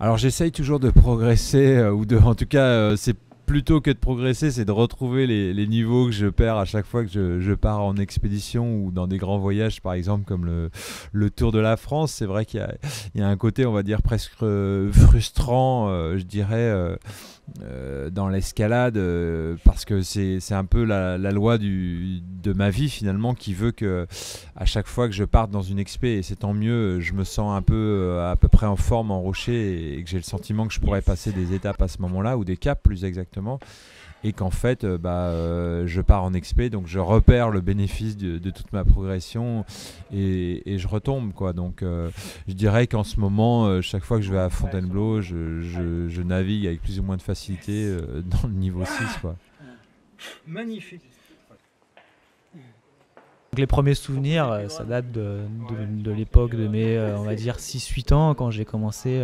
Alors j'essaye toujours de progresser, en tout cas, c'est plutôt que de progresser, c'est de retrouver les niveaux que je perds à chaque fois que je pars en expédition ou dans des grands voyages, par exemple comme le Tour de la France. C'est vrai qu'il y a un côté, on va dire, presque frustrant, je dirais, dans l'escalade, parce que c'est un peu la loi de ma vie finalement, qui veut que à chaque fois que je parte dans une expé, et c'est tant mieux, je me sens un peu à peu près en forme en rocher, et que j'ai le sentiment que je pourrais passer des étapes à ce moment-là, ou des caps plus exactement, et qu'en fait je pars en expé, donc je repère le bénéfice de toute ma progression, et je retombe, quoi. Donc je dirais qu'en ce moment, chaque fois que je vais à Fontainebleau, je navigue avec plus ou moins de facilité dans le niveau 6, quoi. Magnifique. Donc les premiers souvenirs, ça date de l'époque de mes, on va dire, 6-8 ans, quand j'ai commencé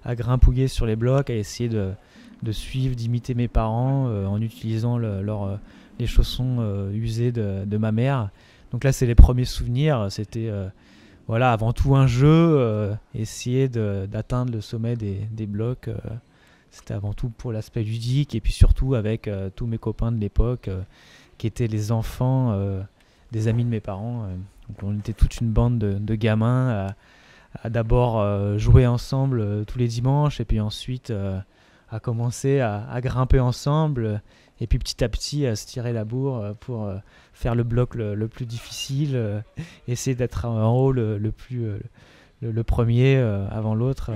à grimpouiller sur les blocs, à essayer de suivre, d'imiter mes parents en utilisant les chaussons usés de ma mère. Donc là, c'est les premiers souvenirs. C'était voilà, avant tout un jeu, essayer d'atteindre le sommet des blocs. C'était avant tout pour l'aspect ludique, et puis surtout avec tous mes copains de l'époque qui étaient les enfants des amis de mes parents. Donc on était toute une bande de gamins à d'abord jouer ensemble tous les dimanches, et puis ensuite à commencer à grimper ensemble, et puis petit à petit à se tirer la bourre pour faire le bloc le plus difficile, essayer d'être en haut le premier avant l'autre.